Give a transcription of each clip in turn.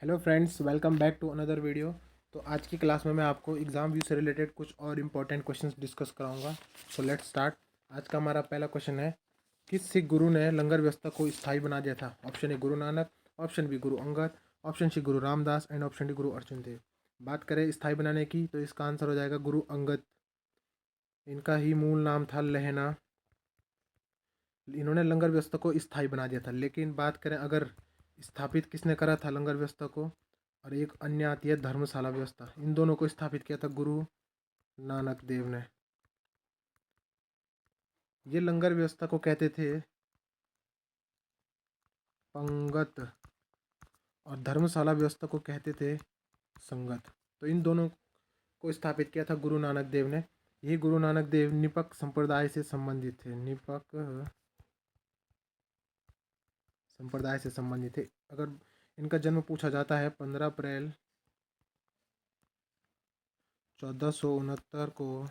Hello friends, welcome back to another video. तो आज की क्लास में मैं आपको एग्ज़ाम व्यू से रिलेटेड कुछ और इम्पोर्टेंट क्वेश्चंस डिस्कस कराऊंगा। So let's start. आज का हमारा पहला क्वेश्चन है, किस सिख गुरु ने लंगर व्यवस्था को स्थायी बना दिया था? Option A Guru Nanak, option B Guru Angad, option C Guru Ramdas and option D गुरु अर्जुन देव। बात करें स्थायी बनाने की तो इसका आंसर हो जाएगा गुरु अंगद। इनका ही मूल नाम था लहना। इन्होंने लंगर व्यवस्था को स्थायी बना दिया था। लेकिन बात करें अगर स्थापित किसने करा था लंगर व्यवस्था को, और एक अन्य आती है धर्मशाला व्यवस्था। इन दोनों को स्थापित किया था गुरु नानक देव ने। ये लंगर व्यवस्था को कहते थे पंगत और धर्मशाला व्यवस्था को कहते थे संगत। तो इन दोनों को स्थापित किया था गुरु नानक देव ने। यही गुरु नानक देव निपक संप्रदाय से संबंधित थे। निपक संप्रदाय से संबंधित थे। अगर इनका जन्म पूछा जाता है 15 अप्रैल 1469 को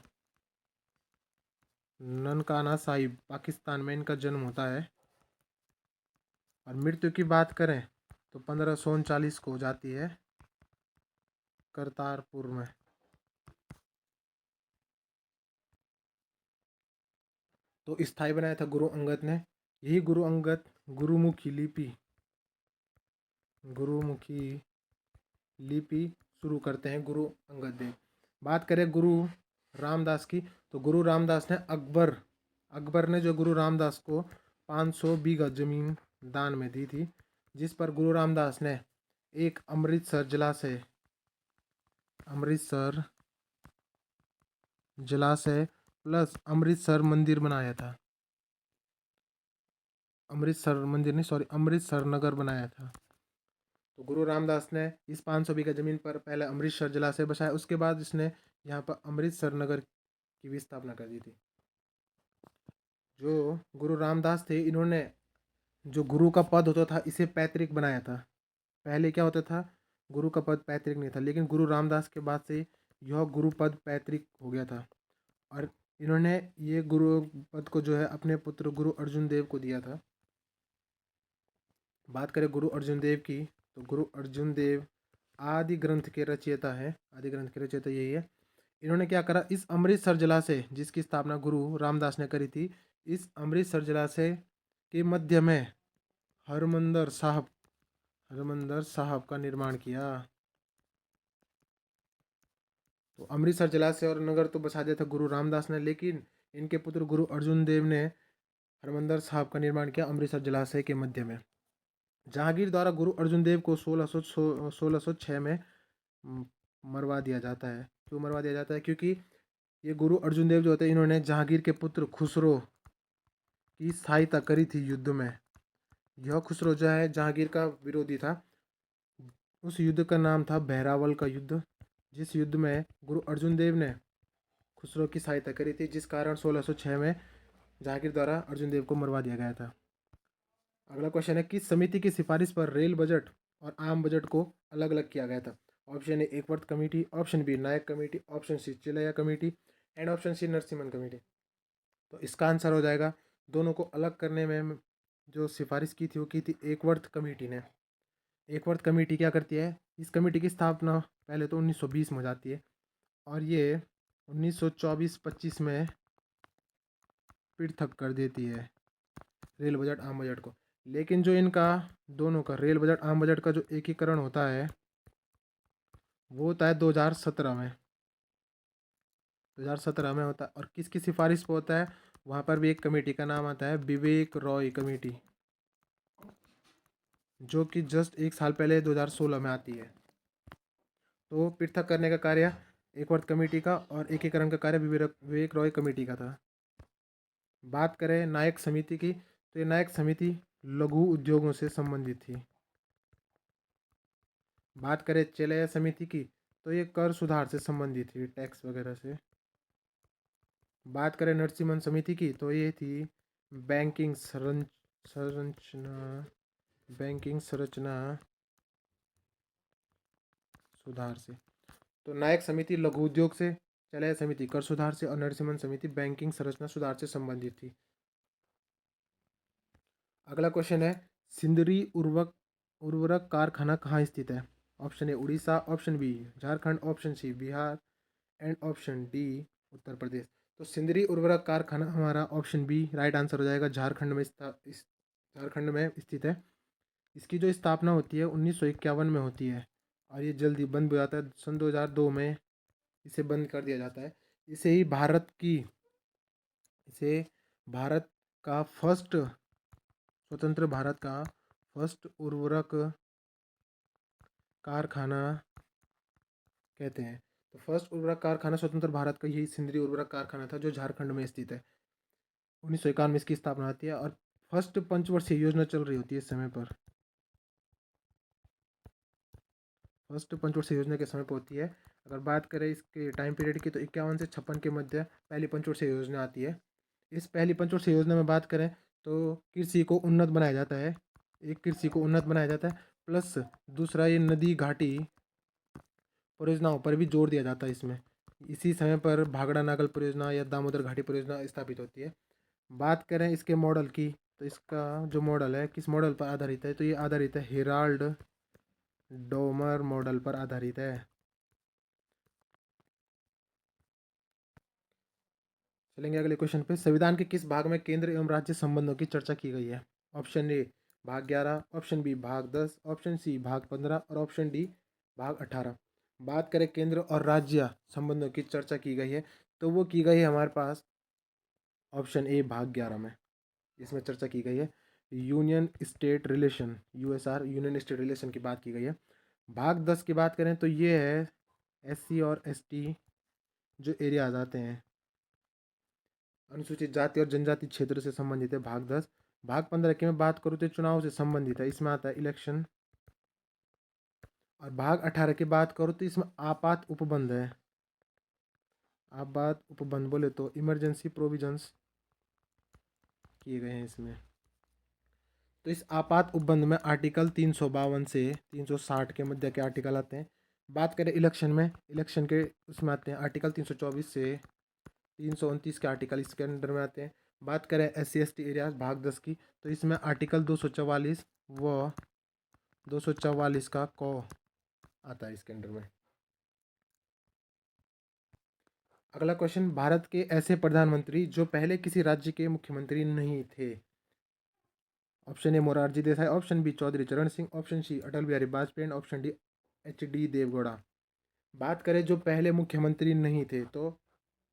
ननकाना साहिब पाकिस्तान में इनका जन्म होता है। और मृत्यु की बात करें तो 1539 को हो जाती है करतारपुर में। तो स्थायी बनाया था गुरु अंगद ने। यही गुरु अंगद गुरुमुखी लिपि शुरू करते हैं गुरु अंगद देव। बात करें गुरु रामदास की तो गुरु रामदास ने अकबर ने जो गुरु रामदास को 500 बीघा जमीन दान में दी थी, जिस पर गुरु रामदास ने एक अमृतसर जलाशय प्लस अमृतसर मंदिर बनाया था। अमृतसर मंदिर नहीं, सॉरी, अमृतसर नगर बनाया था। तो गुरु रामदास ने इस 500 बीघा जमीन पर पहले अमृतसर जलाशय बसाया। उसके बाद इसने यहाँ पर अमृतसर नगर की भी स्थापना कर दी थी। जो गुरु रामदास थे, इन्होंने जो गुरु का पद होता था इसे पैतृक बनाया था। पहले क्या होता था, गुरु का पद पैतृक नहीं था, लेकिन गुरु रामदास के बाद से यह गुरु पद पैतृक हो गया था। और इन्होंने ये गुरु पद को जो है अपने पुत्र गुरु अर्जुन देव को दिया था। बात करें गुरु अर्जुन देव की तो गुरु अर्जुन देव आदि ग्रंथ के रचयिता है। आदि ग्रंथ के रचयिता यही है। इन्होंने क्या करा, इस अमृतसर जलाशय जिसकी स्थापना गुरु रामदास ने करी थी, इस अमृतसर जलाशय के मध्य में हरमंदर साहब का निर्माण किया। तो अमृतसर जलाशय और नगर तो बसा दिया था गुरु रामदास ने, लेकिन इनके पुत्र गुरु अर्जुन देव ने हरमंदर साहब का निर्माण किया अमृतसर जलाशय के मध्य में। जहांगीर द्वारा गुरु अर्जुन देव को 1606 में मरवा दिया जाता है। क्यों मरवा दिया जाता है? क्योंकि ये गुरु अर्जुन देव जो होते हैं, इन्होंने जहांगीर के पुत्र खुसरो की सहायता करी थी युद्ध में। यह खुसरो जो है जहांगीर का विरोधी था। उस युद्ध का नाम था बहरावल का युद्ध, जिस युद्ध में गुरु अर्जुन देव ने खुसरो की सहायता करी थी, जिस कारण 1606 में जहांगीर द्वारा अर्जुन देव को मरवा दिया गया था। अगला क्वेश्चन है, किस समिति की सिफारिश पर रेल बजट और आम बजट को अलग अलग किया गया था? ऑप्शन ए एकवर्त committee, option B Nayak committee, option C Chelliah committee and option C Narasimhan committee. तो इसका आंसर हो जाएगा, दोनों को अलग करने में जो सिफारिश की थी वो की थी एकवर्त कमेटी ने। एकवर्त कमेटी क्या करती है, इस कमेटी की स्थापना पहले तो 1920 में हो जाती है और ये 1924-25 में पृथक कर देती है रेल बजट आम बजट को। लेकिन जो इनका दोनों का रेल बजट आम बजट का जो एकीकरण होता है वो होता है 2017 में। 2017 में होता है। और किसकी सिफारिश पर होता है? वहाँ पर भी एक कमेटी का नाम आता है विवेक रॉय कमेटी, जो कि जस्ट एक साल पहले 2016 में आती है। तो पृथक करने का कार्य एकवर्त कमेटी का और एकीकरण का कार्य विवेक रॉय कमेटी का था। बात करें नायक समिति की तो ये नायक समिति लघु उद्योगों से संबंधित थी। बात करें चिलैया समिति की तो ये कर सुधार से संबंधित थी, टैक्स वगैरह से। बात करें नरसिम्हन समिति की तो ये थी बैंकिंग संरचना सुधार से। तो नायक समिति लघु उद्योग से, चिलैया समिति कर सुधार से और नरसिम्हन समिति बैंकिंग संरचना सुधार से संबंधित थी। अगला क्वेश्चन है, सिंदरी उर्वरक कारखाना कहाँ स्थित है? Option A Orissa, option B Jharkhand, option C Bihar and option D Uttar Pradesh. तो सिंदरी उर्वरक कारखाना हमारा ऑप्शन बी राइट आंसर हो जाएगा, झारखंड में झारखंड में स्थित है। इसकी जो स्थापना होती है 1951 में होती है और ये जल्दी बंद हो जाता है, सन 2002 में इसे बंद कर दिया जाता है। इसे ही इसे भारत का फर्स्ट स्वतंत्र भारत का फर्स्ट उर्वरक कारखाना कहते हैं। तो फर्स्ट उर्वरक कारखाना स्वतंत्र भारत का यही सिंदरी उर्वरक कारखाना था जो झारखंड में स्थित है। 1951 में इसकी स्थापना होती है और फर्स्ट पंचवर्षीय योजना चल रही होती है इस समय पर। फर्स्ट पंचवर्षीय योजना के समय पर होती है। अगर बात करें इसके टाइम पीरियड की तो 51 से 56 के मध्य पहली पंचवर्षीय योजना आती है। इस पहली पंचवर्षीय योजना में बात करें तो कृषि को उन्नत बनाया जाता है, कृषि को उन्नत बनाया जाता है, प्लस दूसरा ये नदी घाटी परियोजनाओं पर भी जोर दिया जाता है इसमें। इसी समय पर भागड़ा नागल परियोजना या दामोदर घाटी परियोजना स्थापित होती है। बात करें इसके मॉडल की तो इसका जो मॉडल है किस मॉडल पर आधारित है, तो ये आधारित है हेराल्ड डोमर मॉडल पर आधारित है। चलेंगे अगले क्वेश्चन पे। संविधान के किस भाग में केंद्र एवं राज्य संबंधों की चर्चा की गई है? ऑप्शन ए भाग 11, ऑप्शन बी भाग 10, ऑप्शन सी भाग 15 और ऑप्शन डी भाग 18। बात करें केंद्र और राज्य संबंधों की चर्चा की गई है तो वो की गई है हमारे पास ऑप्शन ए भाग 11 में। इसमें चर्चा की गई है union state relation, USR union state relation की बात की गई है। भाग 10 की बात करें तो ये है एससी और एसटी जो एरियाज आते हैं, अनुसूचित जाति और जनजाति क्षेत्र से संबंधित है भाग 10। भाग 15 की मैं बात करूँ तो चुनाव से संबंधित है, इसमें आता है इलेक्शन। और भाग 18 की बात करूँ तो इसमें आपात उपबंध है। आपात उपबंध बोले तो इमरजेंसी प्रोविजंस किए गए हैं इसमें। तो इस आपात उपबंध में आर्टिकल 352 से 360 के मध्य के आर्टिकल आते हैं। बात करें इलेक्शन में, इलेक्शन के उसमें आते हैं आर्टिकल 324 से 329 के आर्टिकल इसके अंडर में आते हैं। बात करें SC ST एरियाज भाग 10 की तो इसमें आर्टिकल 244 व 244 का क आता है इसके अंडर में। अगला क्वेश्चन, भारत के ऐसे प्रधानमंत्री जो पहले किसी राज्य के मुख्यमंत्री नहीं थे? Option A Morarji Desai, option B Chaudhary Charan Singh, option C Atal Bihari Vajpayee, option D HD Deve Gowda. बात करें जो पहले मुख्यमंत्री नहीं थे तो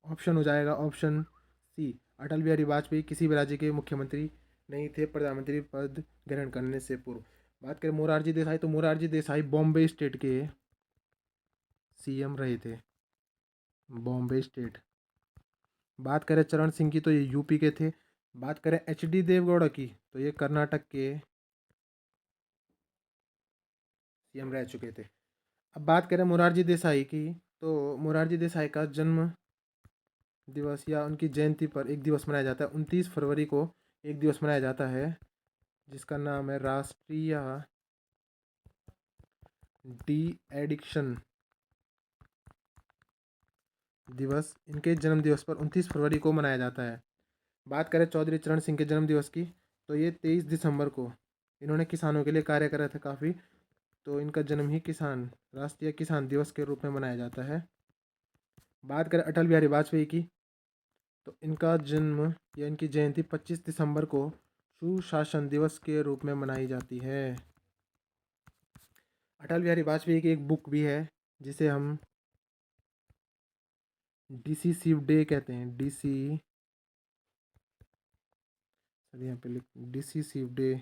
ऑप्शन हो जाएगा ऑप्शन सी अटल बिहारी वाजपेयी किसी भी राज्य के मुख्यमंत्री नहीं थे प्रधानमंत्री पद ग्रहण करने से पूर्व। बात करें मोरारजी देसाई तो मोरारजी देसाई बॉम्बे स्टेट के CM रहे थे, बॉम्बे स्टेट। बात करें चरण सिंह की तो ये यूपी के थे। बात करें HD देवगौड़ा की तो ये कर्नाटक के CM रह चुके थे। अब बात करें मोरारजी देसाई की तो मोरारजी देसाई का जन्म दिवस या उनकी जयंती पर एक दिवस मनाया जाता है, 29 फरवरी को एक दिवस मनाया जाता है जिसका नाम है राष्ट्रीय डी एडिक्शन दिवस। इनके जन्म दिवस पर 29 फरवरी को मनाया जाता है। बात करें चौधरी चरण सिंह के जन्म दिवस की तो ये 23 दिसंबर को, इन्होंने किसानों के लिए कार्य करा था काफ़ी, तो इनका जन्म ही राष्ट्रीय किसान दिवस के रूप में मनाया जाता है। बात करें अटल बिहारी वाजपेयी की तो इनका जन्म या इनकी जयंती 25 दिसंबर को सुशासन दिवस के रूप में मनाई जाती है। अटल बिहारी वाजपेयी की एक बुक भी है जिसे हम डिसिसिव डे कहते हैं, यहाँ पे लिख डिसिसिव डे।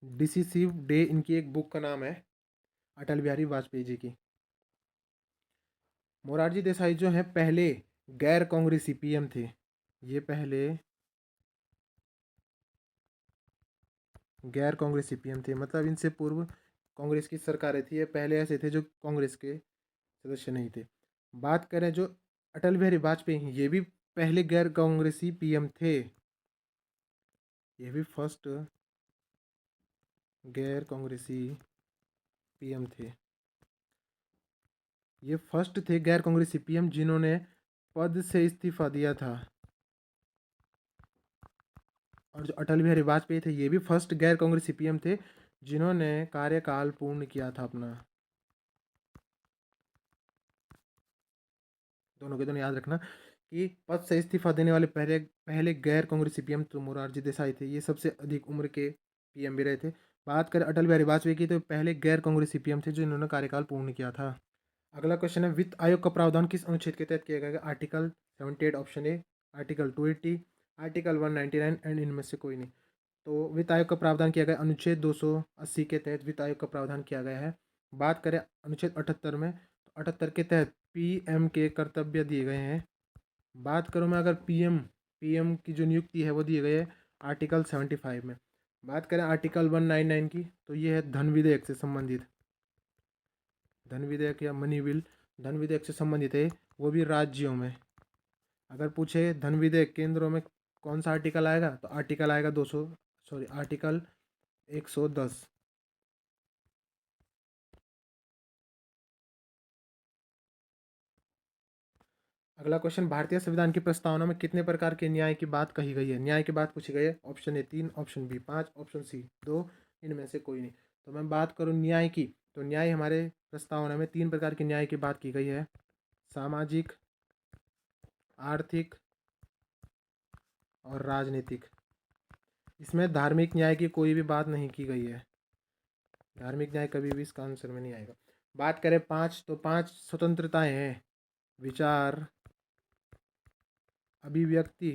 डिसिसिव डे इनकी एक बुक का नाम है अटल बिहारी वाजपेयी जी की। मोरारजी देसाई जो हैं पहले गैर कांग्रेसी PM थे। ये पहले गैर कांग्रेसी PM थे, मतलब इनसे पूर्व कांग्रेस की सरकारें थी, ये पहले ऐसे थे जो कांग्रेस के सदस्य नहीं थे। बात करें जो अटल बिहारी वाजपेयी ये भी पहले गैर कांग्रेसी PM थे, ये भी फर्स्ट गैर कांग्रेसी PM थे। ये फर्स्ट थे गैर कांग्रेसी PM जिन्होंने पद से इस्तीफा दिया था। और जो अटल बिहारी वाजपेयी थे ये भी फर्स्ट गैर कांग्रेसी पीएम थे जिन्होंने कार्यकाल पूर्ण किया था अपना। दोनों के दोनों याद रखना कि पद से इस्तीफा देने वाले पहले पहले गैर कांग्रेसी पीएम तो मोरारजी देसाई थे, ये सबसे अधिक उम्र के पीएम भी रहे थे। बात करें अटल बिहारी वाजपेयी की तो पहले गैर कांग्रेसी पीएम थे जिन्होंने कार्यकाल पूर्ण किया था। अगला क्वेश्चन है वित्त आयोग का प्रावधान किस अनुच्छेद के तहत किया गया? Article 78 option A, article 280, article 199 and इनमें से कोई नहीं। तो वित्त आयोग का प्रावधान किया गया अनुच्छेद 280 के तहत वित्त आयोग का प्रावधान किया गया है। बात करें अनुच्छेद 78 में तो 78 के तहत पीएम के कर्तव्य दिए गए हैं। बात करूँ मैं अगर पीएम पीएम की जो नियुक्ति है वो दिए गए है आर्टिकल 75 में। बात करें आर्टिकल 199 की तो ये है धन विधेयक से संबंधित, धन विधेयक या मनी बिल धन विधेयक से संबंधित है, वो भी राज्यों में। अगर पूछे धन विधेयक केंद्रों में कौन सा आर्टिकल आएगा तो आर्टिकल आएगा 200 सॉरी आर्टिकल 110। अगला क्वेश्चन भारतीय संविधान की प्रस्तावना में कितने प्रकार के न्याय की बात कही गई है? न्याय की बात पूछी गई है। Option A 3, option B 5, option C 2, इनमें से कोई नहीं। तो मैं बात करूँ न्याय की तो न्याय हमारे प्रस्तावना में 3 प्रकार के न्याय की बात की गई है, सामाजिक, आर्थिक और राजनीतिक। इसमें धार्मिक न्याय की कोई भी बात नहीं की गई है, धार्मिक न्याय कभी भी इसका आंसर में नहीं आएगा। बात करें 5 तो 5 स्वतंत्रताएं हैं, विचार, अभिव्यक्ति,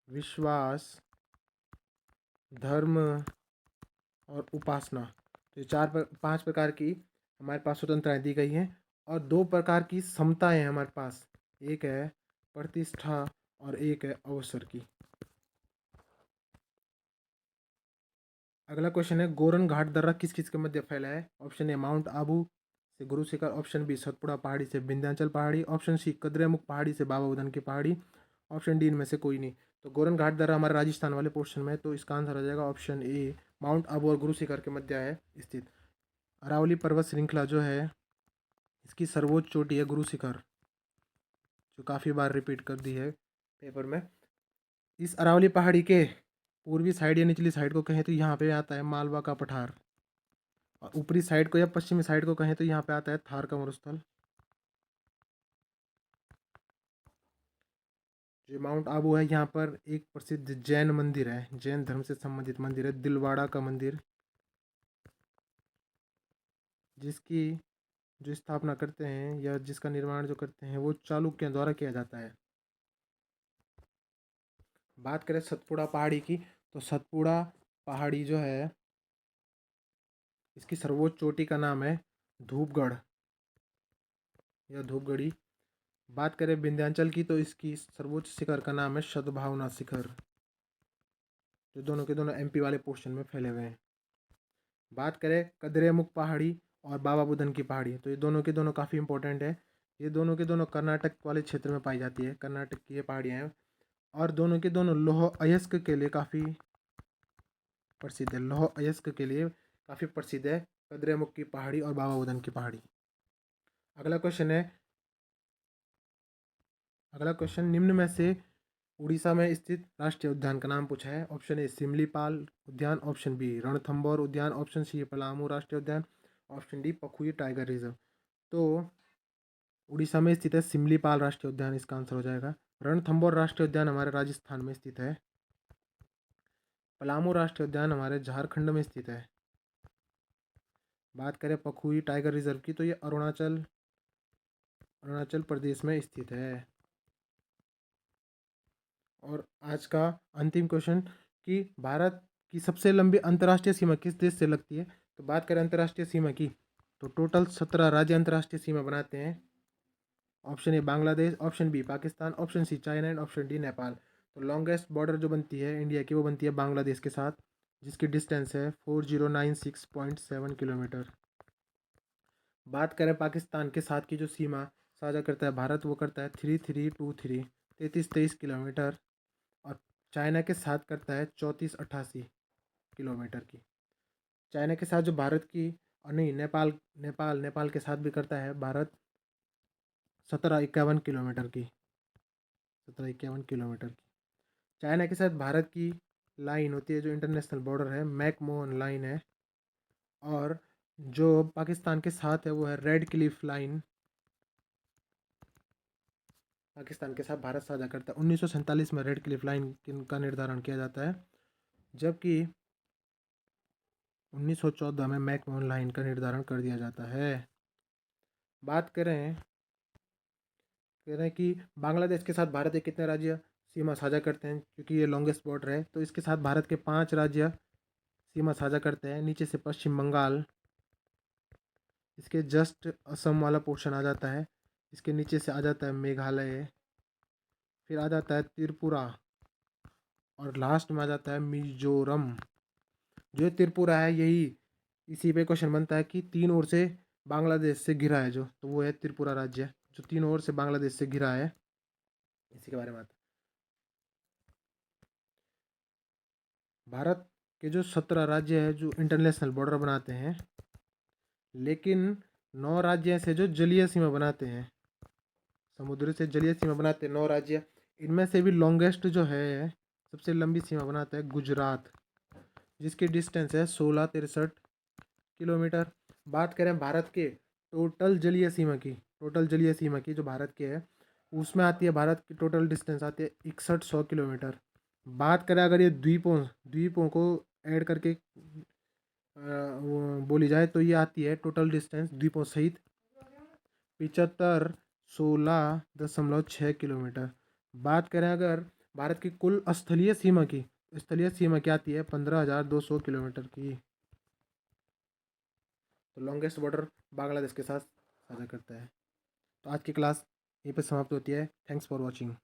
विश्वास, धर्म और उपासना। तो ये 5 प्रकार की हमारे पास स्वतंत्रताएं दी गई हैं और 2 प्रकार की समताएं हैं हमारे पास, एक है प्रतिष्ठा और एक है अवसर की। अगला क्वेश्चन है गोरन घाट दर्रा किस किस के मध्य फैला है? ऑप्शन ए माउंट आबू से गुरु शिखर, ऑप्शन बी सतपुड़ा पहाड़ी से विंध्याचल पहाड़ी, ऑप्शन सी कद्रेमुख पहाड़ी से बाबा बुदन की पहाड़ी, ऑप्शन डी इनमें से कोई नहीं। तो गोरन घाट दर्रा हमारे राजस्थान वाले पोर्शन में है, तो इसका आंसर आ जाएगा ऑप्शन ए माउंट आबू और गुरु शिखर के मध्य है स्थित। अरावली पर्वत श्रृंखला जो है इसकी सर्वोच्च चोटी है गुरु शिखर, जो काफ़ी बार रिपीट कर दी है पेपर में। इस अरावली पहाड़ी के पूर्वी साइड या निचली साइड को कहें तो यहाँ पे आता है मालवा का पठार, और ऊपरी साइड को या पश्चिमी साइड को कहें तो यहाँ पे आता है थार का मरुस्थल। जो माउंट आबू है यहाँ पर एक प्रसिद्ध जैन मंदिर है, जैन धर्म से संबंधित मंदिर है दिलवाड़ा का मंदिर, जिसकी जो स्थापना करते हैं या जिसका निर्माण जो करते हैं वो चालुक्यों द्वारा किया जाता है। बात करें सतपुड़ा पहाड़ी की तो सतपुड़ा पहाड़ी जो है इसकी सर्वोच्च चोटी का नाम है धूपगढ़ या धूपगढ़ी। बात करें विंध्याचल की तो इसकी सर्वोच्च शिखर का नाम है सद्भावना शिखर, जो दोनों के दोनों एमपी वाले पोर्शन में फैले हुए हैं। बात करें कद्रेमुख पहाड़ी और बाबा बुदन की पहाड़ी तो ये दोनों के दोनों काफ़ी इंपॉर्टेंट है, ये दोनों के दोनों कर्नाटक वाले क्षेत्र में पाई जाती है, कर्नाटक की ये पहाड़ियाँ हैं और दोनों के दोनों लौह अयस्क के लिए काफ़ी प्रसिद्ध है, लौह अयस्क के लिए काफ़ी प्रसिद्ध है कद्रेमुख की पहाड़ी और बाबा बुदन की पहाड़ी। अगला क्वेश्चन है, अगला क्वेश्चन निम्न में से उड़ीसा में स्थित राष्ट्रीय उद्यान का नाम पूछा है। ऑप्शन ए सिमलीपाल उद्यान, ऑप्शन बी रणथंभौर उद्यान, ऑप्शन सी पलामू राष्ट्रीय उद्यान, option D Pakhui tiger reserve. तो उड़ीसा में स्थित है सिमलीपाल राष्ट्रीय उद्यान, इसका आंसर हो जाएगा। रणथंभौर राष्ट्रीय उद्यान हमारे राजस्थान में स्थित है। पलामू राष्ट्रीय उद्यान हमारे झारखंड में स्थित है। बात करें पखुई टाइगर रिजर्व की तो ये अरुणाचल प्रदेश में स्थित है। और आज का अंतिम क्वेश्चन कि भारत की सबसे लंबी अंतर्राष्ट्रीय सीमा किस देश से लगती है? तो बात करें अंतर्राष्ट्रीय सीमा की तो टोटल 17 राज्य अंतर्राष्ट्रीय सीमा बनाते हैं। Option A Bangladesh, option B Pakistan, option C China and option D Nepal. तो लॉन्गेस्ट बॉर्डर जो बनती है इंडिया की वो बनती है बांग्लादेश के साथ, जिसकी डिस्टेंस है 4096.7 किलोमीटर। बात करें पाकिस्तान के साथ की जो सीमा साझा करता है भारत वो करता है 3323 3323 किलोमीटर, और चाइना के साथ करता है 3488 किलोमीटर की। चाइना के साथ जो भारत की और नहीं नेपाल के साथ भी करता है भारत 1751 किलोमीटर की, 1751 किलोमीटर की। चाइना के साथ भारत की लाइन होती है जो इंटरनेशनल बॉर्डर है, मैकमोहन लाइन है। और जो पाकिस्तान के साथ है वो है रेड क्लिफ लाइन। पाकिस्तान के साथ भारत साझा करता है। 1947 में रेड क्लिफ लाइन का निर्धारण किया जाता है, जबकि 1914 में मैकमोहन लाइन का निर्धारण कर दिया जाता है। बात करें कि बांग्लादेश के साथ भारत के कितने राज्य सीमा साझा करते हैं, क्योंकि ये लॉन्गेस्ट बॉर्डर है, तो इसके साथ भारत के 5 राज्य सीमा साझा करते हैं। नीचे से पश्चिम बंगाल, इसके जस्ट असम वाला पोर्शन आ जाता है, इसके नीचे से आ जाता है मेघालय, फिर आ जाता है त्रिपुरा, और लास्ट में आ जाता है मिजोरम। जो त्रिपुरा है यही इसी पे क्वेश्चन बनता है कि तीन ओर से बांग्लादेश से घिरा है जो, तो वो है त्रिपुरा राज्य जो तीन ओर से बांग्लादेश से घिरा है। इसी के बारे में आता है। भारत के जो 17 राज्य है जो इंटरनेशनल बॉर्डर बनाते हैं, लेकिन 9 राज्य ऐसे जो जलीय सीमा बनाते हैं, समुद्र से जलीय सीमा बनाते हैं 9 राज्य। इनमें से भी लॉन्गेस्ट जो है, सबसे लंबी सीमा बनाता है गुजरात, जिसकी डिस्टेंस है 1663 किलोमीटर। बात करें भारत के टोटल जलीय सीमा की जो भारत की है, उसमें आती है भारत की टोटल डिस्टेंस आती है 6100 किलोमीटर। बात करें अगर ये द्वीपों को ऐड करके वो बोली जाए तो ये आती है टोटल डिस्टेंस द्वीपों सहित 7516.6 किलोमीटर। बात करें अगर भारत की कुल स्थलीय सीमा क्या आती है 15,200 किलोमीटर की। तो लॉन्गेस्ट बॉर्डर बांग्लादेश के साथ साझा करता है। तो आज की क्लास यहीं पर समाप्त होती है। Thanks for watching.